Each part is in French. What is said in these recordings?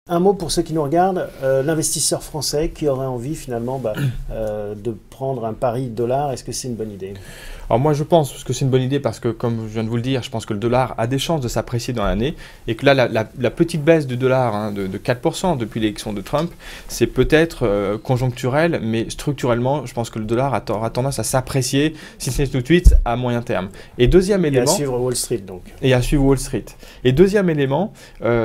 Un mot pour ceux qui nous regardent, l'investisseur français qui aurait envie finalement de prendre un pari dollar, est-ce que c'est une bonne idée? Alors moi je pense que c'est une bonne idée parce que comme je viens de vous le dire, je pense que le dollar a des chances de s'apprécier dans l'année et que là la petite baisse du dollar de 4% depuis l'élection de Trump, c'est peut-être conjoncturel, mais structurellement je pense que le dollar aura tendance à s'apprécier, si c'est tout de suite, à moyen terme. Et deuxième élément... Et à suivre Wall Street donc. Et à suivre Wall Street. Et deuxième élément,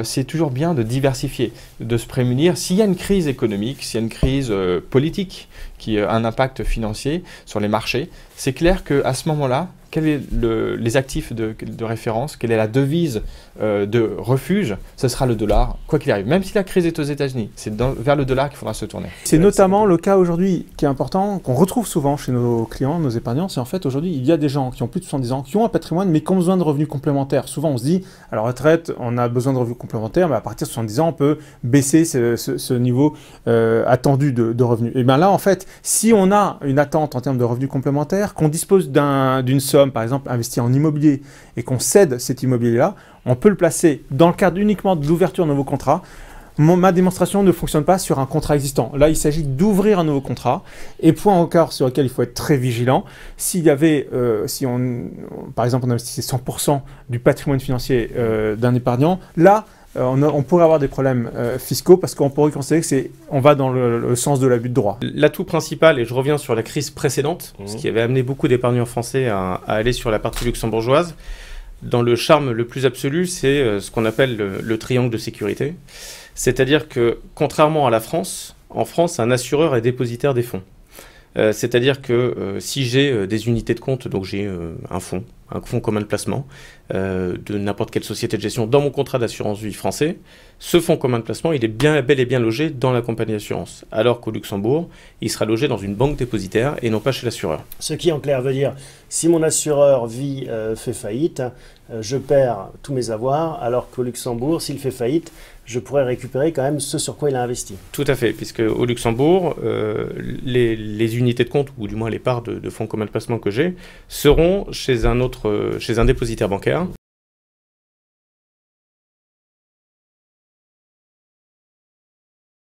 c'est toujours bien de diversifier, de se prémunir. S'il y a une crise économique, s'il y a une crise politique qui a un impact financier sur les marchés, c'est clair qu'à ce moment-là, quels sont les actifs de référence, quelle est la devise de refuge, ce sera le dollar, quoi qu'il arrive. Même si la crise est aux États-Unis, c'est vers le dollar qu'il faudra se tourner. C'est notamment le cas aujourd'hui qui est important, qu'on retrouve souvent chez nos clients, nos épargnants, c'est en fait aujourd'hui, il y a des gens qui ont plus de 70 ans, qui ont un patrimoine, mais qui ont besoin de revenus complémentaires. Souvent on se dit, à la retraite, on a besoin de revenus complémentaires, mais à partir de 70 ans, on peut baisser ce niveau attendu de revenus. Et bien là, en fait, si on a une attente en termes de revenus complémentaires, qu'on dispose d'une somme, par exemple, investie en immobilier, et qu'on cède cet immobilier-là, on peut le placer dans le cadre uniquement de l'ouverture d'un nouveau contrat. Ma démonstration ne fonctionne pas sur un contrat existant. Là, il s'agit d'ouvrir un nouveau contrat. Et point encore sur lequel il faut être très vigilant, s'il y avait, par exemple, on investissait 100% du patrimoine financier d'un épargnant, là, on pourrait avoir des problèmes fiscaux parce qu'on pourrait considérer qu'on va dans le sens de l'abus de droit. L'atout principal, et je reviens sur la crise précédente, ce qui avait amené beaucoup d'épargnants français à aller sur la partie luxembourgeoise, dans le charme le plus absolu, c'est ce qu'on appelle le triangle de sécurité. C'est-à-dire que, contrairement à la France, en France, un assureur est dépositaire des fonds. C'est-à-dire que si j'ai des unités de compte, donc j'ai un fonds commun de placement de n'importe quelle société de gestion dans mon contrat d'assurance vie français, ce fonds commun de placement, il est bel et bien logé dans la compagnie d'assurance. Alors qu'au Luxembourg, il sera logé dans une banque dépositaire et non pas chez l'assureur. Ce qui en clair veut dire, si mon assureur vie fait faillite, je perds tous mes avoirs, alors qu'au Luxembourg, s'il fait faillite, je pourrais récupérer quand même ce sur quoi il a investi. Tout à fait, puisque au Luxembourg, les unités de compte, ou du moins les parts de fonds communs de placement que j'ai, seront chez un dépositaire bancaire.